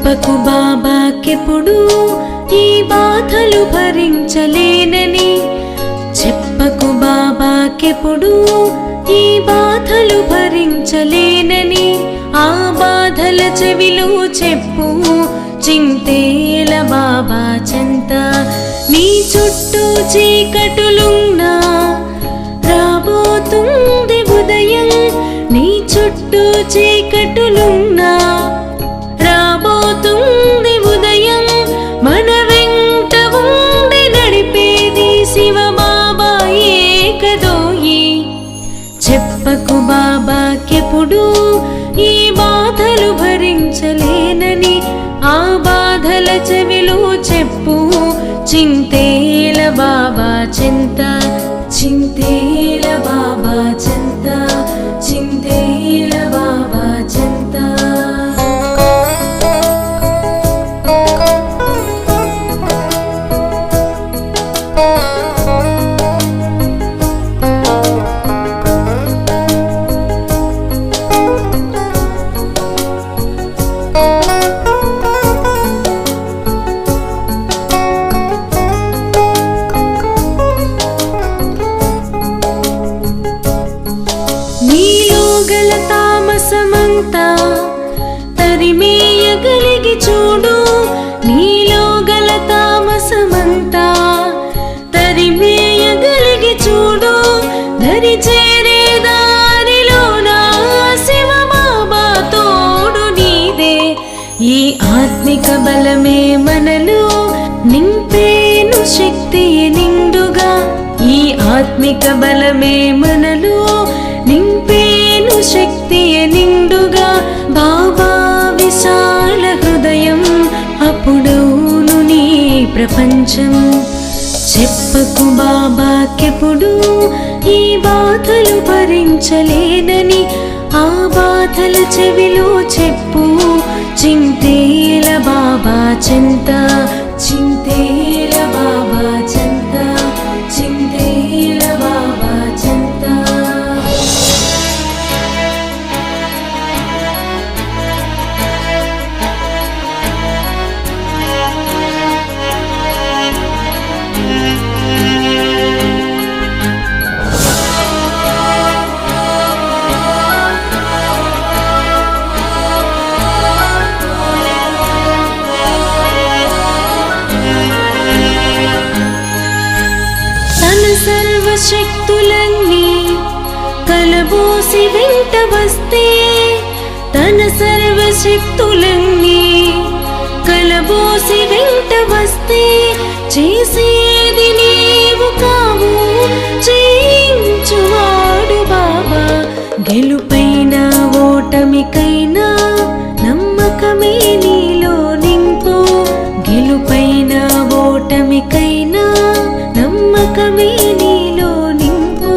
చెప్పకు బాబాకెప్పుడు ఈ బాధలు భరించలేనని, చెప్పకు బాబాకెప్పుడు ఈ బాధలు భరించలేనని, ఆ బాధల చెవిలో చెప్పు చింతేల బాబా చెంత. నీ చుట్టూ చీకటులున్నా రాబోతుంది ఉదయం, నీ చుట్టూ చీకటులున్నా రాబోతుంది ఉదయం, మన వెంట ఉండి నడిపేది శివ బాబాయే కదోయి. చెప్పకు బాబాకెప్పుడు ఈ బాధలు భరించలేనని, ఆ బాధల చెవిలో చెప్పు చింతేల బాబా చెంత, చింతేల బాబా చెంత, చింతేల బాబా చెంత. తామసమంతా తరిమేయగలిగి చూడు, నీలో గల తామసమంతా తరిమేయగలిగి చూడు, దరి చేరే దారిలోన శివ బాబా తోడు నీదే. ఈ ఆత్మిక బలమే మనలో నింపేను శక్తియే నిండుగా, ఈ ఆత్మిక బలమే మనలో నింపేను శక్తియే నిండుగా. బాబా విశాల హృదయం అప్పుడవును నీ ప్రపంచం. చెప్పకు బాబాకెప్పుడు ఈ బాధలు భరించలేనని, ఆ బాధల చెవిలో చెప్పు చింతేల బాబా చెంత, చింతేల బాబా చెంత, చింతేల బాబా చెంత. సర్వశక్తులన్నీ కలబోసి వెంట వస్తే, తన సర్వశక్తులన్నీ కలబోసి వెంట వస్తే, చేసేది నీవు కావు చేయించువాడు బాబా. గెలుపైనా ఓటమికైనా నమ్మకమే నీలో నింపు, గెలుపైనా ఓటమికైనా నమ్మకమే నీలో నింపు.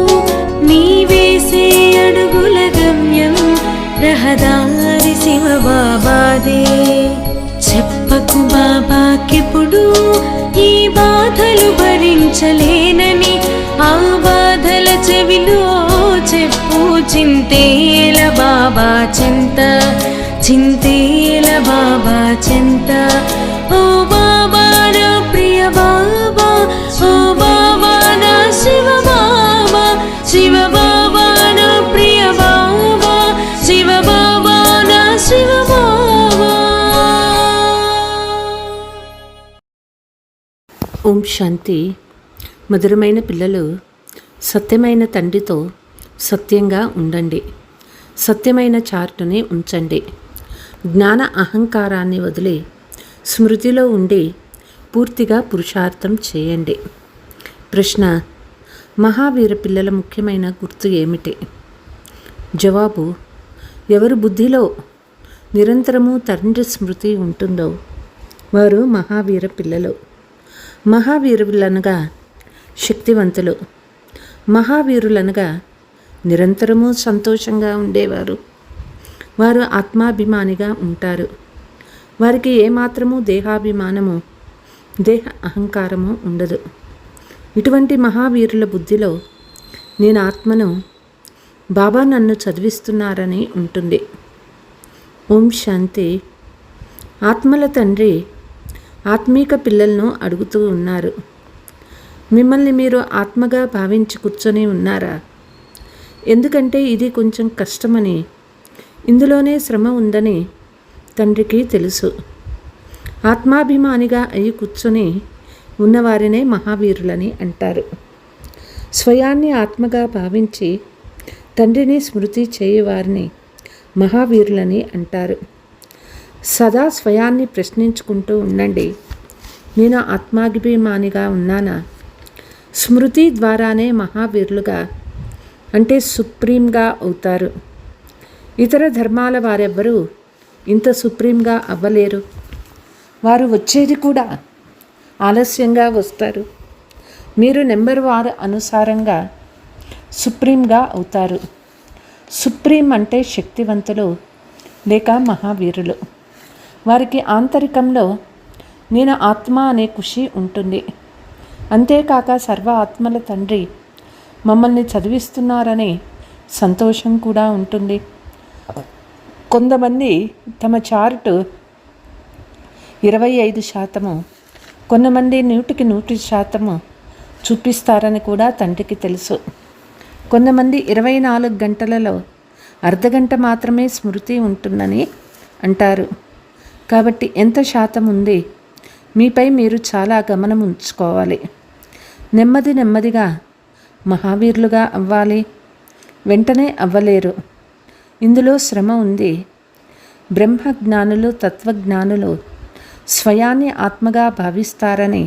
నీ వేసే అడుగుల గమ్యం రహదారి శివ బాబాదే. చెప్పకు బాబాకెప్పుడు ఈ బాధలు భరించలేనని, ఆ బాధల చెవిలో చెప్పు చింతేల బాబా చెంత, చింతేల బాబా చెంత. ఓ బాబా నా ప్రియ బాబా, ఓ బాబా నా శివ బాబా, శివ బాబా నా ప్రియ బాబా, శివ బాబా నా శివ బాబా. ఓం శాంతి. మధురమైన పిల్లలు, సత్యమైన తండ్రితో సత్యంగా ఉండండి, సత్యమైన చార్టుని ఉంచండి. జ్ఞాన అహంకారాన్ని వదిలి స్మృతిలో ఉండి పూర్తిగా పురుషార్థం చేయండి. ప్రశ్న: మహావీర పిల్లల ముఖ్యమైన గుర్తు ఏమిటి? జవాబు: ఎవరి బుద్ధిలో నిరంతరము తండ్రి స్మృతి ఉంటుందో వారు మహావీర పిల్లలు. మహావీరులనగా శక్తివంతులు, మహావీరులనగా నిరంతరము సంతోషంగా ఉండేవారు. వారు ఆత్మాభిమానిగా ఉంటారు. వారికి ఏమాత్రము దేహాభిమానము, దేహ అహంకారము ఉండదు. ఇటువంటి మహావీరుల బుద్ధిలో నేను ఆత్మను, బాబా నన్ను చదివిస్తున్నారని ఉంటుంది. ఓం శాంతి. ఆత్మల తండ్రి ఆత్మీక పిల్లలను అడుగుతూ ఉన్నారు. మిమ్మల్ని మీరు ఆత్మగా భావించి కూర్చొని ఉన్నారా? ఎందుకంటే ఇది కొంచెం కష్టమని, ఇందులోనే శ్రమ ఉందని తండ్రికి తెలుసు. ఆత్మాభిమానిగా అయి కూర్చొని ఉన్నవారినే మహావీరులని అంటారు. స్వయాన్ని ఆత్మగా భావించి తండ్రిని స్మృతి చేయవారిని మహావీరులని అంటారు. సదా స్వయాన్ని ప్రశ్నించుకుంటూ ఉండండి, నేను ఆత్మాభిమానిగా ఉన్నానా? స్మృతి ద్వారానే మహావీరులుగా అంటే సుప్రీంగా అవుతారు. ఇతర ధర్మాల వారెవ్వరూ ఇంత సుప్రీంగా అవ్వలేరు. వారు వచ్చేది కూడా ఆలస్యంగా వస్తారు. మీరు నెంబర్ వారు అనుసారంగా సుప్రీంగా అవుతారు. సుప్రీం అంటే శక్తివంతులు లేక మహావీరులు. వారికి ఆంతరికంలో నేను ఆత్మ అనే ఖుషి ఉంటుంది. అంతేకాక సర్వ ఆత్మల తండ్రి మమ్మల్ని చదివిస్తున్నారనే సంతోషం కూడా ఉంటుంది. కొంతమంది తమ చార్టు 25%, కొంతమంది 100% చూపిస్తారని కూడా తండ్రికి తెలుసు. కొంతమంది 24 గంటలలో అర్ధగంట మాత్రమే స్మృతి ఉంటుందని అంటారు. కాబట్టి ఎంత శాతం ఉంది మీపై మీరు చాలా గమనం ఉంచుకోవాలి. నెమ్మదిగా మహావీరులుగా అవ్వాలి. వెంటనే అవ్వలేరు. ఇందులో శ్రమ ఉంది. బ్రహ్మజ్ఞానులు, తత్వజ్ఞానులు స్వయాన్ని ఆత్మగా భావిస్తారని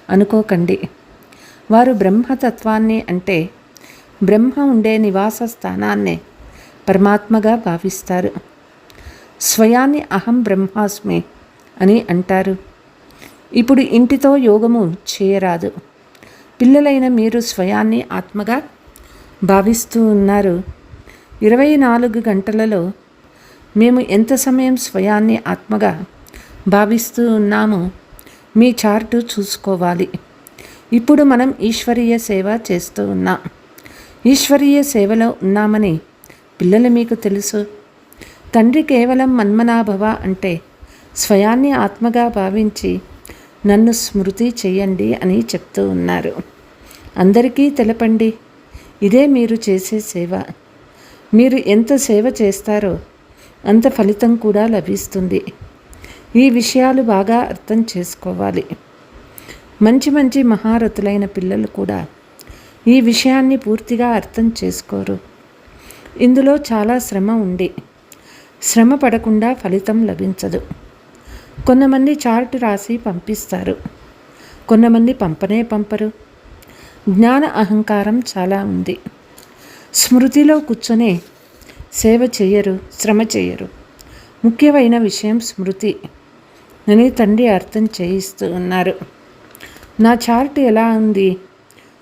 అనుకోకండి. వారు బ్రహ్మతత్వాన్ని అంటే బ్రహ్మ ఉండే నివాస స్థానాన్నే పరమాత్మగా భావిస్తారు. స్వయాన్ని అహం బ్రహ్మాస్మి అని అంటారు. ఇప్పుడు ఇంటితో యోగము చేయరాదు. పిల్లలైన మీరు స్వయాన్ని ఆత్మగా భావిస్తూ ఉన్నారు. 24 గంటలలో మేము ఎంత సమయం స్వయాన్ని ఆత్మగా భావిస్తూ ఉన్నామో మీ చార్టు చూసుకోవాలి. ఇప్పుడు మనం ఈశ్వరీయ సేవ చేస్తూ ఉన్నాం. ఈశ్వరీయ సేవలో ఉన్నామని పిల్లలు మీకు తెలుసు. తండ్రి కేవలం మన్మనాభవ అంటే స్వయాన్ని ఆత్మగా భావించి నన్ను స్మృతి చెయ్యండి అని చెప్తూ ఉన్నారు. అందరికీ తెలపండి, ఇదే మీరు చేసే సేవ. మీరు ఎంత సేవ చేస్తారో అంత ఫలితం కూడా లభిస్తుంది. ఈ విషయాలు బాగా అర్థం చేసుకోవాలి. మంచి మహారథులైన పిల్లలు కూడా ఈ విషయాన్ని పూర్తిగా అర్థం చేసుకోరు. ఇందులో చాలా శ్రమ ఉంది. శ్రమ పడకుండా ఫలితం లభించదు. కొంతమంది చార్ట్ రాసి పంపిస్తారు, కొంతమంది పంపరు. జ్ఞాన అహంకారం చాలా ఉంది. స్మృతిలో కూర్చొని సేవ చేయరు, శ్రమ చేయరు. ముఖ్యమైన విషయం స్మృతి అని తండ్రి అర్థం చేయిస్తూ ఉన్నారు. నా చార్ట్ ఎలా ఉంది?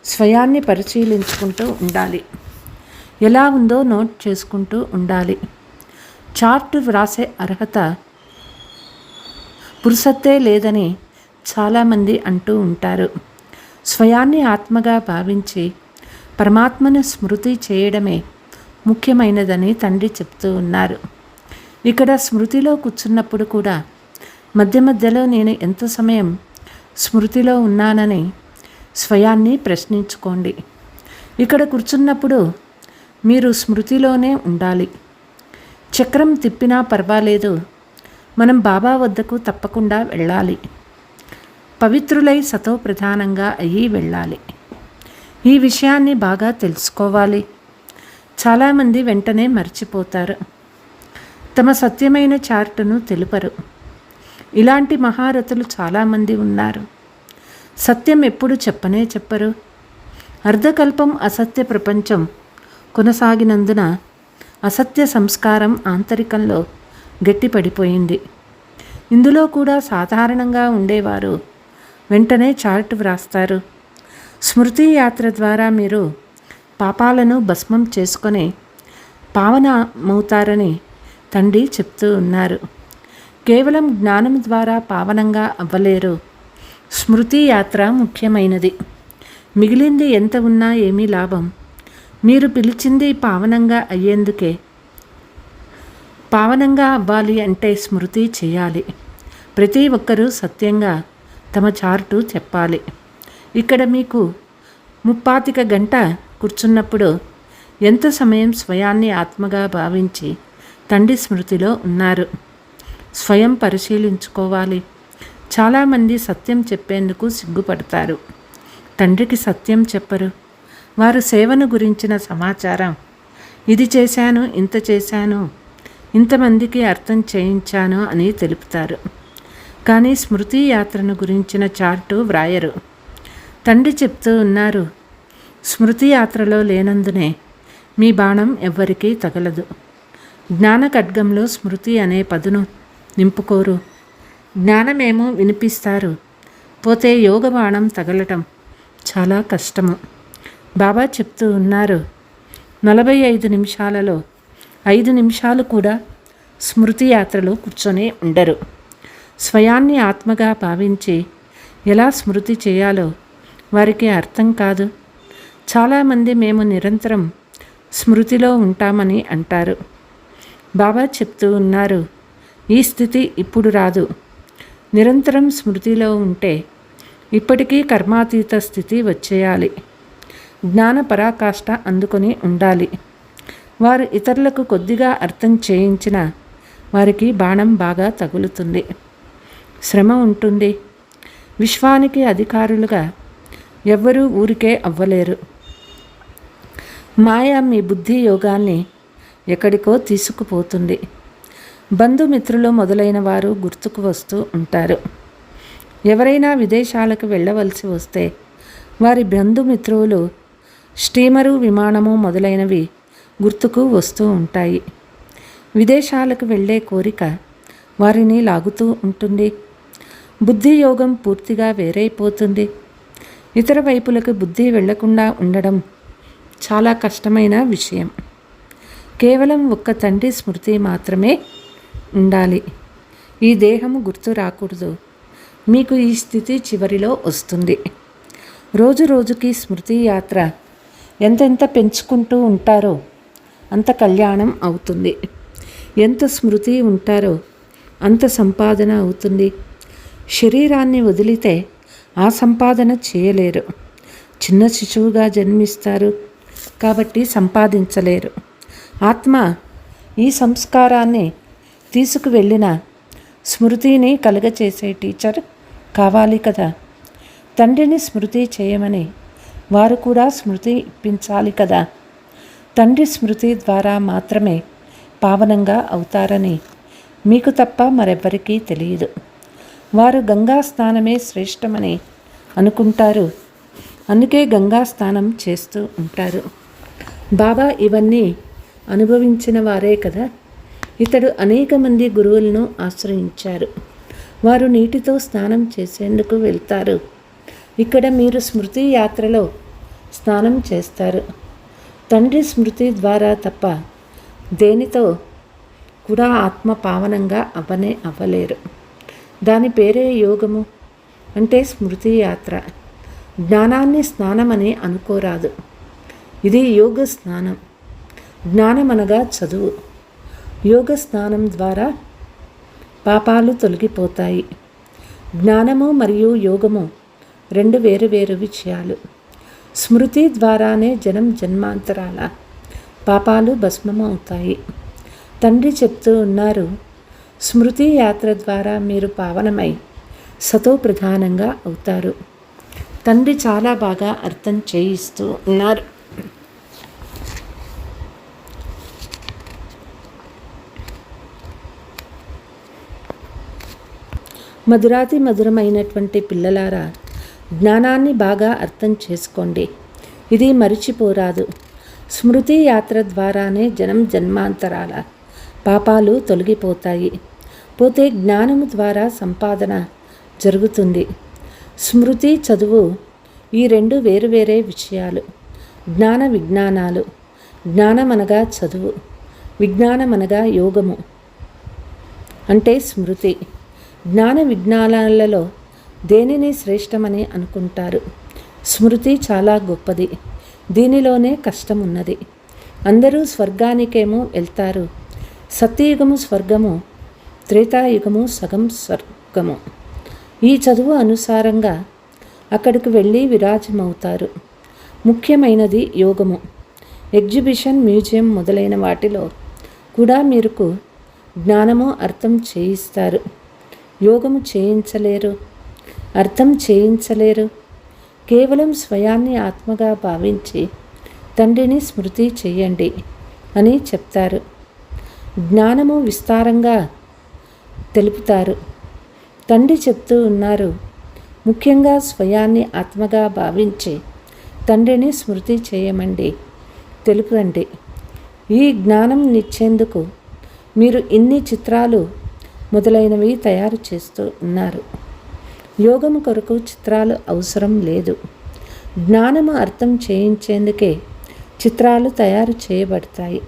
స్వయాన్ని పరిశీలించుకుంటూ ఉండాలి. ఎలా ఉందో నోట్ చేసుకుంటూ ఉండాలి. చార్టు వ్రాసే అర్హత పురుషత్తే లేదని చాలామంది అంటూ ఉంటారు. స్వయాన్ని ఆత్మగా భావించి పరమాత్మను స్మృతి చేయడమే ముఖ్యమైనదని తండ్రి చెప్తూ ఉన్నారు. ఇక్కడ స్మృతిలో కూర్చున్నప్పుడు కూడా మధ్యలో నేను ఎంత సమయం స్మృతిలో ఉన్నానని స్వయాన్ని ప్రశ్నించుకోండి. ఇక్కడ కూర్చున్నప్పుడు మీరు స్మృతిలోనే ఉండాలి. చక్రం తిప్పినా పర్వాలేదు, మనం బాబా వద్దకు తప్పకుండా వెళ్ళాలి. పవిత్రులై సతో ప్రధానంగా అయ్యి వెళ్ళాలి. ఈ విషయాన్ని బాగా తెలుసుకోవాలి. చాలామంది వెంటనే మర్చిపోతారు. తమ సత్యమైన చార్టును తెలుపరు. ఇలాంటి మహారథులు చాలామంది ఉన్నారు. సత్యం ఎప్పుడు చెప్పరు. అర్ధకల్పం అసత్య ప్రపంచం కొనసాగినందున అసత్య సంస్కారం ఆంతరికంలో గట్టిపడిపోయింది. ఇందులో కూడా సాధారణంగా ఉండేవారు వెంటనే చార్ట్ వ్రాస్తారు. స్మృతి యాత్ర ద్వారా మీరు పాపాలను భస్మం చేసుకొని పావనమవుతారని తండ్రి చెప్తూ ఉన్నారు. కేవలం జ్ఞానం ద్వారా పావనంగా అవ్వలేరు. స్మృతి యాత్ర ముఖ్యమైనది. మిగిలింది ఎంత ఉన్నా ఏమీ లాభం. మీరు పిలిచింది పావనంగా అయ్యేందుకే. పావనంగా అవ్వాలి అంటే స్మృతి చేయాలి. ప్రతి ఒక్కరూ సత్యంగా తమ చార్టు చెప్పాలి. ఇక్కడ మీకు 35 గంట కూర్చున్నప్పుడు ఎంత సమయం స్వయాన్ని ఆత్మగా భావించి తండ్రి స్మృతిలో ఉన్నారు? స్వయం పరిశీలించుకోవాలి. చాలామంది సత్యం చెప్పేందుకు సిగ్గుపడతారు. తండ్రికి సత్యం చెప్పరు. వారు సేవను గురించిన సమాచారం, ఇది చేశాను, ఇంత చేశాను, ఇంతమందికి అర్థం చేయించాను అని తెలుపుతారు. కానీ స్మృతి యాత్రను గురించిన చార్టు వ్రాయరు. తండ్రి చెప్తూ ఉన్నారు, స్మృతి యాత్రలో లేనందునే మీ బాణం ఎవ్వరికీ తగలదు. జ్ఞాన ఖడ్గంలో స్మృతి అనే పదును నింపుకోరు. జ్ఞానమేమో వినిపిస్తారు, పోతే యోగ బాణం తగలటం చాలా కష్టము. బాబా చెప్తూ ఉన్నారు, 45 నిమిషాలలో 5 నిమిషాలు కూడా స్మృతి యాత్రలో కూర్చొని ఉండరు. స్వయాన్ని ఆత్మగా భావించి ఎలా స్మృతి చేయాలో వారికి అర్థం కాదు. చాలామంది మేము నిరంతరం స్మృతిలో ఉంటామని అంటారు. బాబా చెప్తూ ఉన్నారు, ఈ స్థితి ఇప్పుడు రాదు. నిరంతరం స్మృతిలో ఉంటే ఇప్పటికీ కర్మాతీత స్థితి వచ్చేయాలి. జ్ఞాన పరాకాష్ఠ అందుకొని ఉండాలి. వారు ఇతరులకు కొద్దిగా అర్థం చేయించిన వారికి బాణం బాగా తగులుతుంది. శ్రమ ఉంటుంది. విశ్వానికి అధికారులుగా ఎవ్వరూ ఊరికే అవ్వలేరు. మాయ మీ బుద్ధి యోగాన్ని ఎక్కడికో తీసుకుపోతుంది. బంధుమిత్రులు మొదలైన వారు గుర్తుకు వస్తూ ఉంటారు. ఎవరైనా విదేశాలకు వెళ్ళవలసి వస్తే వారి బంధుమిత్రులు స్టీమరు, విమానము మొదలైనవి గుర్తుకు వస్తూ ఉంటాయి. విదేశాలకు వెళ్ళే కోరిక వారిని లాగుతూ ఉంటుంది. బుద్ధి యోగం పూర్తిగా వేరైపోతుంది. ఇతర వైపులకు బుద్ధి వెళ్లకుండా ఉండడం చాలా కష్టమైన విషయం. కేవలం ఒక్క తండ్రి స్మృతి మాత్రమే ఉండాలి. ఈ దేహము గుర్తు రాకూడదు. మీకు ఈ స్థితి చివరిలో వస్తుంది. రోజు రోజుకి స్మృతి యాత్ర ఎంతెంత పెంచుకుంటూ ఉంటారో అంత కళ్యాణం అవుతుంది. ఎంత స్మృతి ఉంటారో అంత సంపాదన అవుతుంది. శరీరాన్ని వదిలితే ఆ సంపాదన చేయలేరు. చిన్న శిశువుగా జన్మిస్తారు కాబట్టి సంపాదించలేరు. ఆత్మ ఈ సంస్కారాన్ని తీసుకువెళ్ళిన స్మృతిని కలుగచేసే టీచర్ కావాలి కదా. తండ్రిని స్మృతి చేయమని వారు కూడా స్మృతి ఇప్పించాలి కదా. తండ్రి స్మృతి ద్వారా మాత్రమే పావనంగా అవుతారని మీకు తప్ప మరెవ్వరికీ తెలియదు. వారు గంగా స్నానమే శ్రేష్టమని అనుకుంటారు. అందుకే గంగా స్నానం చేస్తూ ఉంటారు. బాబా ఇవన్నీ అనుభవించిన వారే కదా. ఇతడు అనేక మంది గురువులను ఆశ్రయించారు. వారు నీటితో స్నానం చేసేందుకు వెళ్తారు. ఇక్కడ మీరు స్మృతి యాత్రలో స్నానం చేస్తారు. తండ్రి స్మృతి ద్వారా తప్ప దేనితో కూడా ఆత్మ పావనంగా అవ్వలేరు. దాని పేరే యోగము, అంటే స్మృతి యాత్ర. జ్ఞానాన్ని స్నానమని అనుకోరాదు. ఇది యోగ స్నానం. జ్ఞానం అనగా చదువు. యోగ స్నానం ద్వారా పాపాలు తొలగిపోతాయి. జ్ఞానము మరియు యోగము రెండు వేరు వేరు విషయాలు. స్మృతి ద్వారానే జన్మాంతరాల పాపాలు భస్మమవుతాయి. తండ్రి చెప్తూ ఉన్నారు, స్మృతి యాత్ర ద్వారా మీరు పావనమై సతో ప్రధానంగా అవుతారు. తండ్రి చాలా బాగా అర్థం చేయిస్తూ ఉన్నారు. మధురాతి మధురమైనటువంటి పిల్లలారా, జ్ఞానాన్ని బాగా అర్థం చేసుకోండి. ఇది మరిచిపోరాదు. స్మృతి యాత్ర ద్వారానే జన్మాంతరాల పాపాలు తొలగిపోతాయి. పోతే జ్ఞానము ద్వారా సంపాదన జరుగుతుంది. స్మృతి, చదువు ఈ రెండు వేరువేరే విషయాలు. జ్ఞాన విజ్ఞానాలు. జ్ఞానమనగా చదువు, విజ్ఞానమనగా యోగము అంటే స్మృతి. జ్ఞాన విజ్ఞానాలలో దేనిని శ్రేష్టమని అనుకుంటారు. స్మృతి చాలా గొప్పది. దీనిలోనే కష్టం ఉన్నది. అందరూ స్వర్గానికేమో వెళ్తారు. సత్యయుగము స్వర్గము, త్రేతాయుగము సగం మార్గము. ఈ చదువు అనుసారంగా అక్కడికి వెళ్ళి విరాజమవుతారు. ముఖ్యమైనది యోగము. ఎగ్జిబిషన్, మ్యూజియం మొదలైన వాటిలో కూడా మీకు జ్ఞానము అర్థం చేయిస్తారు. యోగము చేయించలేరు, అర్థం చేయించలేరు. కేవలం స్వయాన్ని ఆత్మగా భావించి తండ్రిని స్మృతి చెయ్యండి అని చెప్తారు. జ్ఞానము విస్తారంగా తెలుపుతారు. తండ్రి చెప్తూ ఉన్నారు, ముఖ్యంగా స్వయాన్ని ఆత్మగా భావించి తండ్రిని స్మృతి చేయమండి, తెలుపండి. ఈ జ్ఞానం నిచ్చేందుకు మీరు ఇన్ని చిత్రాలు మొదలైనవి తయారు చేస్తూ ఉన్నారు. యోగము కొరకు చిత్రాలు అవసరం లేదు. జ్ఞానము అర్థం చేయించేందుకే చిత్రాలు తయారు చేయబడతాయి.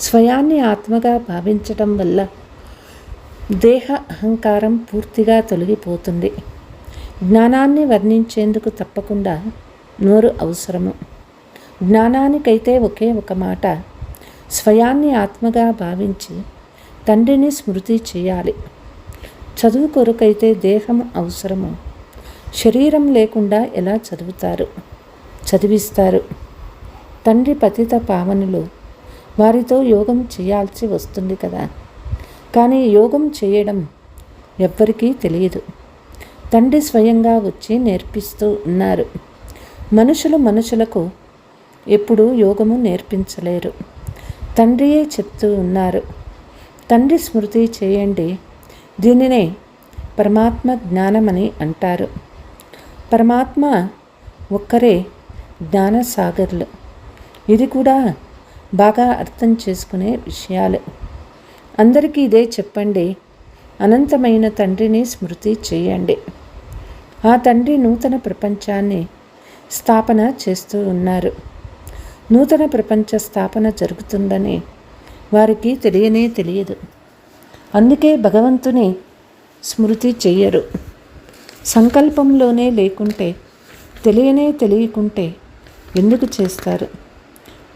స్వయాన్ని ఆత్మగా భావించటం వల్ల దేహ అహంకారం పూర్తిగా తొలగిపోతుంది. జ్ఞానాన్ని వర్ణించేందుకు తప్పకుండా నోరు అవసరము. జ్ఞానానికైతే ఒకే ఒక మాట, స్వయాన్ని ఆత్మగా భావించి తండ్రిని స్మృతి చేయాలి. చదువు కొరకైతే దేహం అవసరము. శరీరం లేకుండా ఎలా చదివిస్తారు? తండ్రి పతిత పావనులు, వారితో యోగం చేయాల్సి వస్తుంది కదా. కానీ యోగం చేయడం ఎవ్వరికీ తెలియదు. తండ్రి స్వయంగా వచ్చి నేర్పిస్తూ ఉన్నారు. మనుషులకు ఎప్పుడూ యోగము నేర్పించలేరు. తండ్రియే చెప్తూ ఉన్నారు, తండ్రి స్మృతి చేయండి. దీనినే పరమాత్మ జ్ఞానమని అంటారు. పరమాత్మ ఒక్కరే జ్ఞానసాగర్లు. ఇది కూడా బాగా అర్థం చేసుకునే విషయాలు. అందరికీ ఇదే చెప్పండి, అనంతమైన తండ్రిని స్మృతి చేయండి. ఆ తండ్రి నూతన ప్రపంచాన్ని స్థాపన చేస్తూ ఉన్నారు. నూతన ప్రపంచ స్థాపన జరుగుతుందని వారికి తెలియదు. అందుకే భగవంతుని స్మృతి చెయ్యరు. సంకల్పంలోనే లేకుంటే, తెలియకుంటే ఎందుకు చేస్తారు?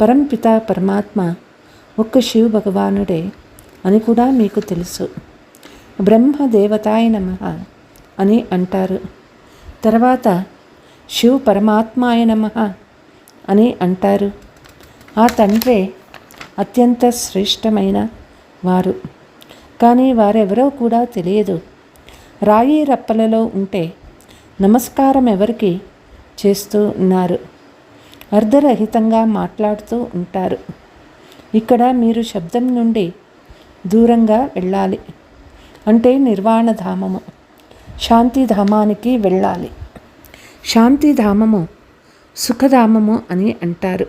పరంపిత పరమాత్మ ఒక్క శివ భగవానుడే అని కూడా మీకు తెలుసు. బ్రహ్మదేవతాయ నమః అని అంటారు. తర్వాత శివ పరమాత్మాయ నమః అని అంటారు. ఆ తండ్రే అత్యంత శ్రేష్టమైన వారు. కానీ వారెవరో కూడా తెలియదు. రాయి రప్పలలో ఉంటే నమస్కారం ఎవరికి చేస్తూ ఉన్నారు? అర్ధరహితంగా మాట్లాడుతూ ఉంటారు. ఇక్కడ మీరు శబ్దం నుండి దూరంగా వెళ్ళాలి. అంటే నిర్వాణధామము, శాంతిధామానికి వెళ్ళాలి. శాంతిధామము సుఖధామము అని అంటారు.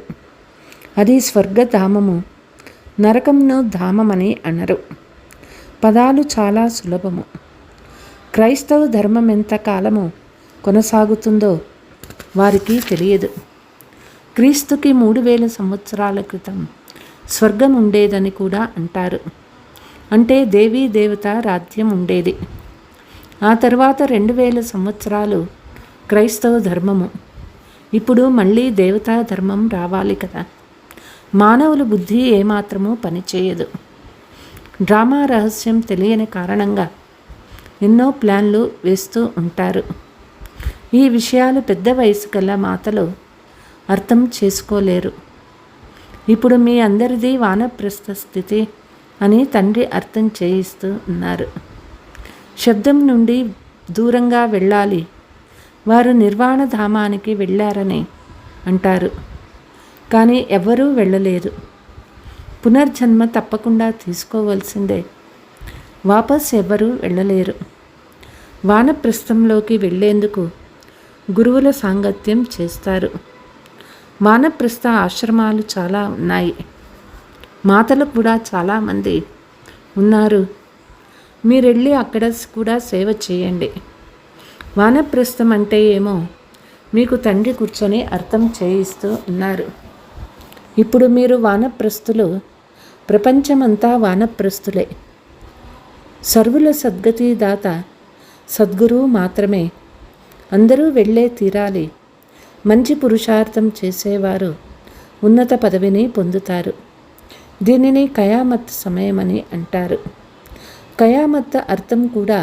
అది స్వర్గధామము, నరకంను ధామమని అనరు. పదాలు చాలా సులభము. క్రైస్తవ ధర్మం ఎంత కాలము కొనసాగుతుందో వారికి తెలియదు. క్రీస్తుకి 3000 సంవత్సరాల క్రితం స్వర్గం ఉండేదని కూడా అంటారు. అంటే దేవీ దేవత రాజ్యం ఉండేది. ఆ తర్వాత 2000 సంవత్సరాలు క్రైస్తవ ధర్మము. ఇప్పుడు మళ్ళీ దేవతా ధర్మం రావాలి కదా. మానవుల బుద్ధి ఏమాత్రమూ పనిచేయదు. డ్రామా రహస్యం తెలియని కారణంగా ఎన్నో ప్లాన్లు వేస్తూ ఉంటారు. ఈ విషయాలు పెద్ద వయసు గల మాతలు అర్థం చేసుకోలేరు. ఇప్పుడు మీ అందరిది వానప్రస్థ స్థితి అని తండ్రి అర్థం చేయిస్తూ ఉన్నారు. శబ్దం నుండి దూరంగా వెళ్ళాలి. వారు నిర్వాణధామానికి వెళ్ళారని అంటారు. కానీ ఎవ్వరూ వెళ్ళలేదు. పునర్జన్మ తప్పకుండా తీసుకోవలసిందే. వాపస్ ఎవ్వరూ వెళ్ళలేరు. వానప్రస్థంలోకి వెళ్ళేందుకు గురువుల సాంగత్యం చేస్తారు. వానప్రస్థ ఆశ్రమాలు చాలా ఉన్నాయి. మాతలు కూడా చాలామంది ఉన్నారు. మీరెళ్ళి అక్కడ కూడా సేవ చేయండి. వానప్రస్థం అంటే ఏమో మీకు తండ్రి కూర్చొని అర్థం చేయిస్తూ ఉన్నారు. ఇప్పుడు మీరు వానప్రస్థులు. ప్రపంచమంతా వానప్రస్థులే. సర్వుల సద్గతి దాత సద్గురువు మాత్రమే. అందరూ వెళ్ళే తీరాలి. మంచి పురుషార్థం చేసేవారు ఉన్నత పదవిని పొందుతారు. దీనిని కయామత్ సమయమని అంటారు. కయామత్ అర్థం కూడా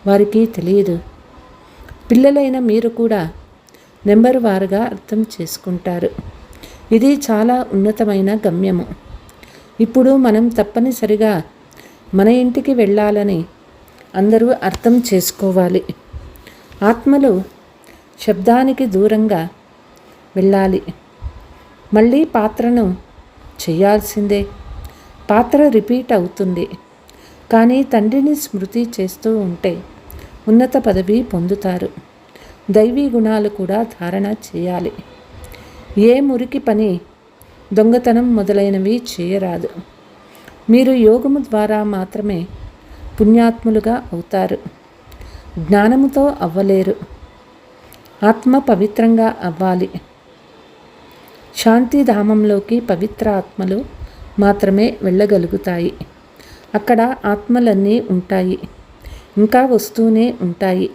వారికి తెలియదు. పిల్లలైన మీరు కూడా నెంబర్ వారుగా అర్థం చేసుకుంటారు. ఇది చాలా ఉన్నతమైన గమ్యము. ఇప్పుడు మనం తప్పనిసరిగా మన ఇంటికి వెళ్ళాలని అందరూ అర్థం చేసుకోవాలి. ఆత్మలు శబ్దానికి దూరంగా వెళ్ళాలి. మళ్ళీ పాత్రను చేయాల్సిందే. పాత్ర రిపీట్ అవుతుంది. కానీ తండ్రిని స్మృతి చేస్తూ ఉంటే ఉన్నత పదవి పొందుతారు. దైవీ గుణాలు కూడా ధారణ చేయాలి. ఏ మురికి పని, దొంగతనం మొదలైనవి చేయరాదు. మీరు యోగము ద్వారా మాత్రమే పుణ్యాత్ములుగా అవుతారు. జ్ఞానముతో అవ్వలేరు. ఆత్మ పవిత్రంగా అవ్వాలి. శాంతిధామంలోకి పవిత్ర ఆత్మలు మాత్రమే వెళ్ళగలుగుతాయి. అక్కడ ఆత్మలన్నీ ఉంటాయి, ఇంకా వస్తూనే ఉంటాయి.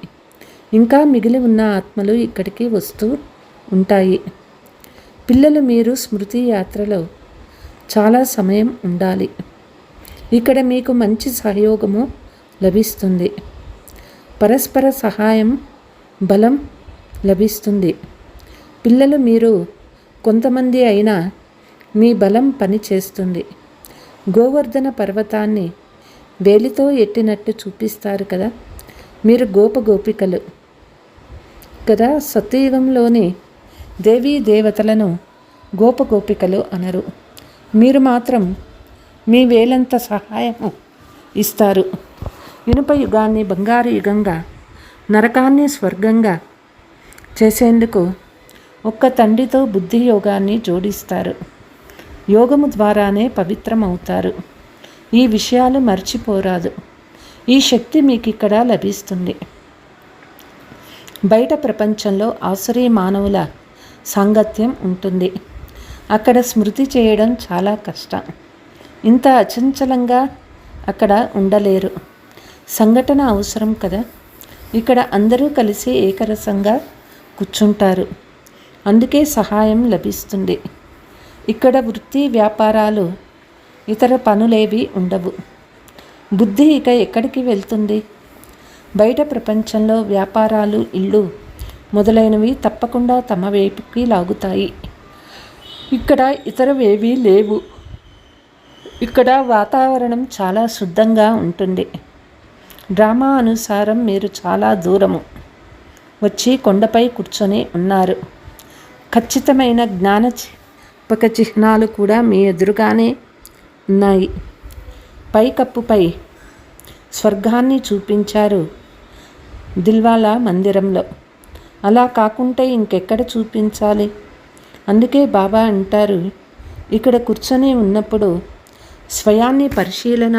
ఇంకా మిగిలి ఉన్న ఆత్మలు ఇక్కడికి వస్తూ ఉంటాయి. పిల్లలు, మీరు స్మృతి యాత్రలో చాలా సమయం ఉండాలి. ఇక్కడ మీకు మంచి సహయోగము లభిస్తుంది. పరస్పర సహాయం, బలం లభిస్తుంది. పిల్లలు, మీరు కొంతమంది అయినా మీ బలం పనిచేస్తుంది. గోవర్ధన పర్వతాన్ని వేలితో ఎట్టినట్టు చూపిస్తారు కదా. మీరు గోపికలు కదా. సత్యయుగంలోని దేవీ దేవతలను గోపికలు అనరు. మీరు మాత్రం మీ వేలంత సహాయం ఇస్తారు. ఇనుప యుగాన్ని బంగారు యుగంగా, నరకాన్ని స్వర్గంగా చేసేందుకు ఒక్క తండ్రితో బుద్ధి యోగాన్ని జోడిస్తారు. యోగము ద్వారానే పవిత్రమవుతారు. ఈ విషయాలు మర్చిపోరాదు. ఈ శక్తి మీకు ఇక్కడ లభిస్తుంది. బయట ప్రపంచంలో ఆసురీ మానవుల సాంగత్యం ఉంటుంది. అక్కడ స్మృతి చేయడం చాలా కష్టం. ఇంత అచంచలంగా అక్కడ ఉండలేరు. సంఘటన అవసరం కదా. ఇక్కడ అందరూ కలిసి ఏకరసంగా కూర్చుంటారు. అందుకే సహాయం లభిస్తుంది. ఇక్కడ వృత్తి వ్యాపారాలు, ఇతర పనులేవి ఉండవు. బుద్ధి ఇక ఎక్కడికి వెళ్తుంది? బయట ప్రపంచంలో వ్యాపారాలు, ఇళ్ళు మొదలైనవి తప్పకుండా తమ వైపుకి లాగుతాయి. ఇక్కడ ఇతరవేవీ లేవు. ఇక్కడ వాతావరణం చాలా శుద్ధంగా ఉంటుంది. డ్రామా అనుసారం మీరు చాలా దూరము వచ్చి కొండపై కూర్చొని ఉన్నారు. ఖచ్చితమైన జ్ఞానపక చిహ్నాలు కూడా మీ ఎదురుగానే ఉన్నాయి. పైకప్పుపై స్వర్గాన్ని చూపించారు దిల్వాలా మందిరంలో. అలా కాకుంటే ఇంకెక్కడ చూపించాలి? అందుకే బాబా అంటారు, ఇక్కడ కూర్చొని ఉన్నప్పుడు స్వయాన్ని పరిశీలన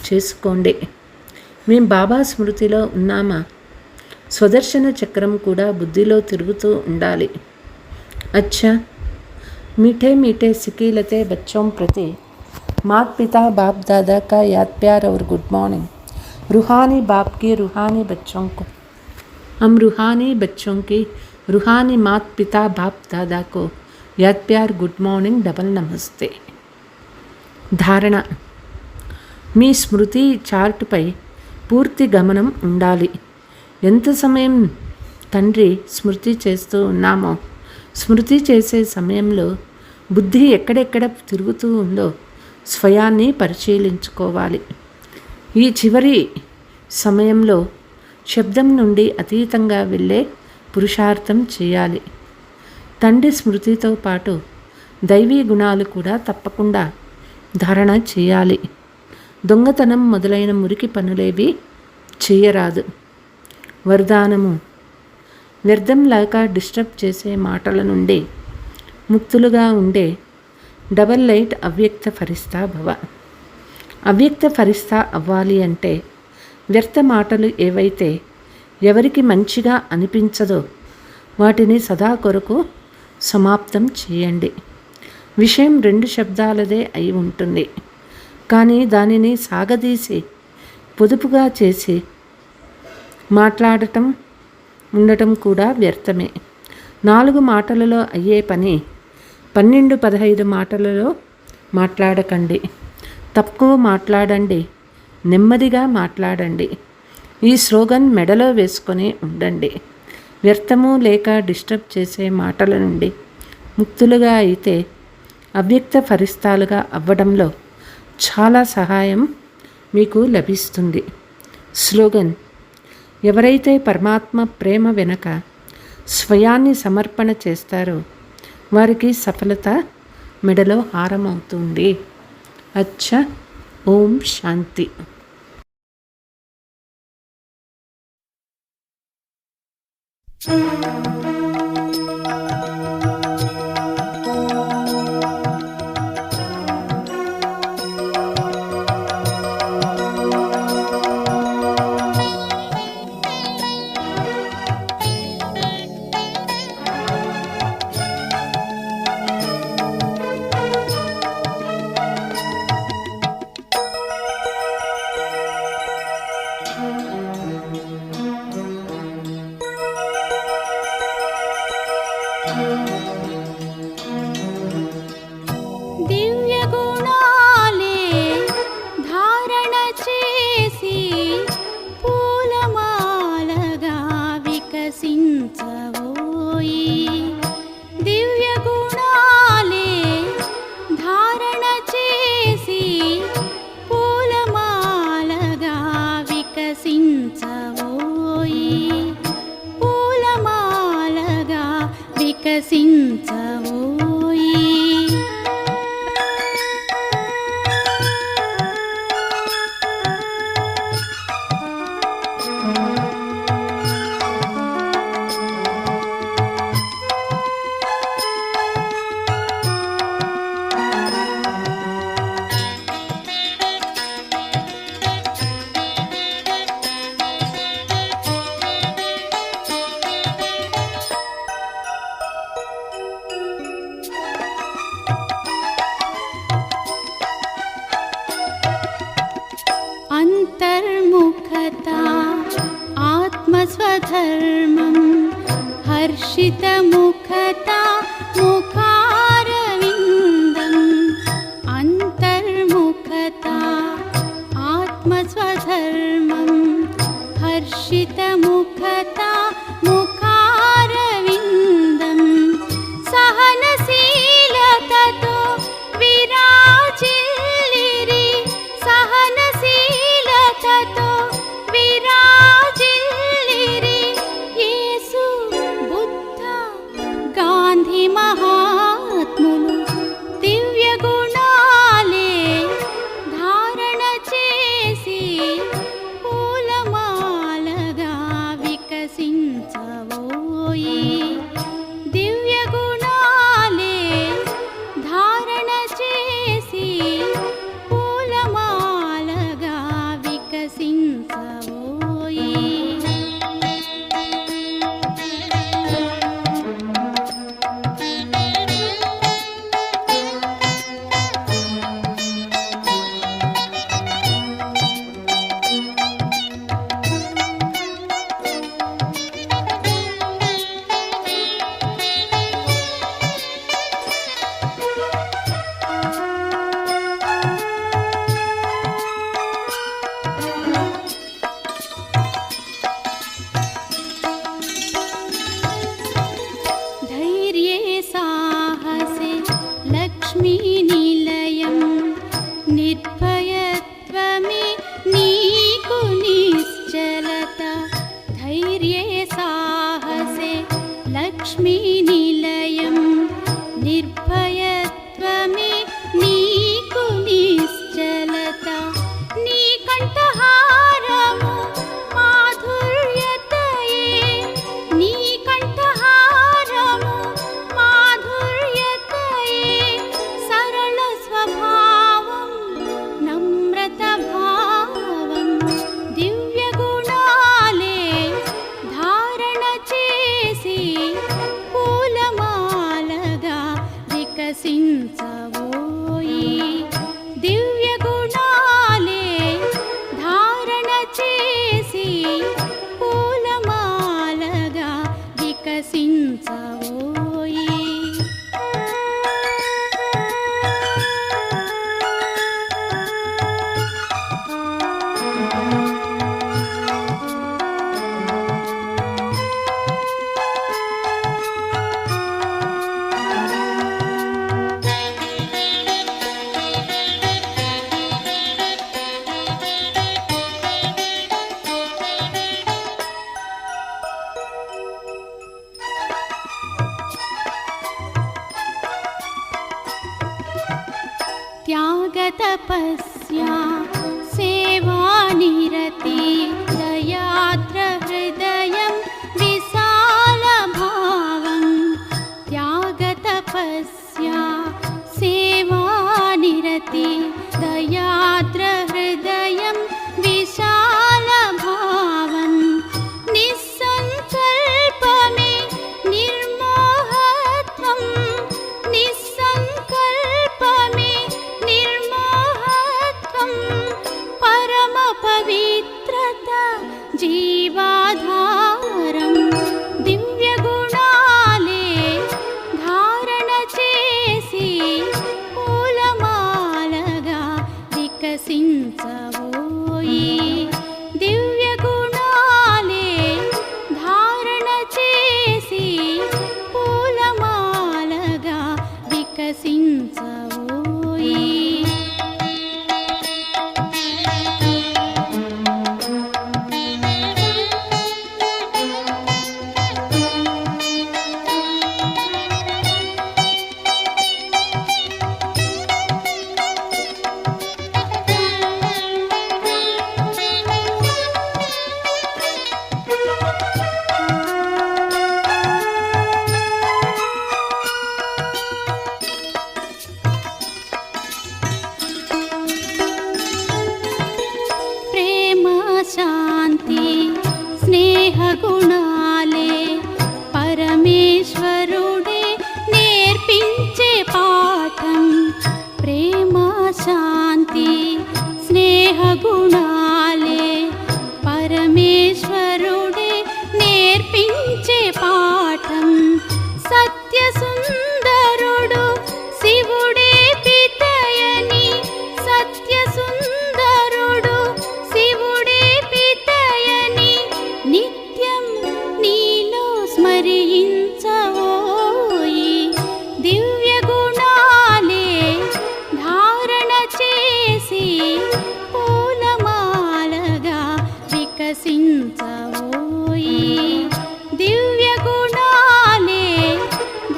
చేసుకోండి. మేము బాబా స్మృతిలో ఉన్నామా? స్వదర్శన చక్రం కూడా బుద్ధిలో తిరుగుతూ ఉండాలి. अच्छा, मीठे मीठे सिकीलते बच्चों प्रति माता पिता बाप दादा का याद प्यार और गुड मॉर्निंग. रूहानी बाप की रूहानी बच्चों को, हम रूहानी बच्चों की रूहानी माता पिता बाप दादा को याद प्यार गुड मॉर्निंग डबल नमस्ते. ధారణ: మీ స్మృతి చార్టుపై పూర్తి గమనం ఉండాలి. ఎంత సమయం తండ్రి స్మృతి చేస్తూ ఉన్నామో, స్మృతి చేసే సమయంలో బుద్ధి ఎక్కడెక్కడ తిరుగుతూ ఉందో స్వయాన్ని పరిశీలించుకోవాలి. ఈ చివరి సమయంలో శబ్దం నుండి అతీతంగా వెళ్ళే పురుషార్థం చేయాలి. తండ్రి స్మృతితో పాటు దైవీ గుణాలు కూడా తప్పకుండా ధారణ చేయాలి. దొంగతనం మొదలైన మురికి పనులేవి చేయరాదు. వరదానము: వ్యర్థం లేక డిస్టర్బ్ చేసే మాటల నుండి ముక్తులుగా ఉండే డబల్ లైట్ అవ్యక్త ఫరిస్తా భవ. అవ్యక్త ఫరిస్తా అవ్వాలి అంటే వ్యర్థ మాటలు ఏవైతే ఎవరికి మంచిగా అనిపించదో వాటిని సదా కొరకు సమాప్తం చేయండి. విషయం 2 శబ్దాలదే అయి ఉంటుంది, కానీ దానిని సాగదీసి పొదుపుగా చేసి మాట్లాడటం ఉండటం కూడా వ్యర్థమే. 4 మాటలలో అయ్యే పని 12-15 మాటలలో మాట్లాడకండి. తక్కువ మాట్లాడండి, నెమ్మదిగా మాట్లాడండి. ఈ స్లోగన్ మెడలో వేసుకొని ఉండండి. వ్యర్థము లేక డిస్టర్బ్ చేసే మాటల నుండి ముక్తులుగా అయితే అవ్యక్త ఫరిస్తాలుగా అవ్వడంలో చాలా సహాయం మీకు లభిస్తుంది. స్లోగన్: ఎవరైతే పరమాత్మ ప్రేమ వెనుక స్వయాన్ని సమర్పణ చేస్తారో వారికి సఫలత మెడలో హారమవుతుంది. అచ్చా. ఓం శాంతి. దివ్య గుణాలే ధారణ చేసి పూలమాలగా వికసించవోయి. దివ్య గుణాలే ధారణ చేసి పూలమాలగా వికసించవోయి. పూలమాలగా వికసించవోయి. అంతర్ముఖత ఆత్మస్వధర్మం హర్షితముఖత ముఖారవిందం. అంతర్ముఖత ఆత్మస్వధర్మం హర్షితముఖత ముఖారవిందం. సహనశీలతతో విరాజిల్లిరి. సహనశీలతతో విరాజిల్లిరి. యేసు బుద్ధ గాంధీ మహాత్ములు దివ్య గుణాలే ధారణ చేసి పూలమాలగా त्यागतपस्या सेवानिरति दयार्द्रहृदयं विशालभावं त्यागतपस्या सेवानिरति दयार्द्रहृदयं विशालभावं निस्सङ्कल्पमे निर्मोहत्वं निस्सङ्कल्पमे निर्मोहत्वं परमपवित्रता जीवाधारं दिव्यगुणाले धारण చేసి పూలమాలగా వికసించవోయి దివ్యగుణాలే ధారణ చేసి పూలమాలగా వికసించవోయి శాంతి స్నేహ గుణాలే పరమేశ్వరుడే నేర్పించే పాఠం ప్రేమ శాంతి స్నేహ గుణాలే పరమేశ్వరుడే నేర్పించే పాఠం సత్య సుందరుడు శివుడే పితయని సత్య సుందరుడు శివుడే పితయని నిత్యం నీలో స్మరించవోయి దివ్య గుణాలే ధారణ చేసి పూలమాలగా వికసించవోయి దివ్య గుణాలే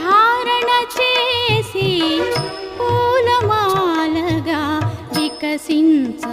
ధారణ చేసి పూలమాలగా వికసించ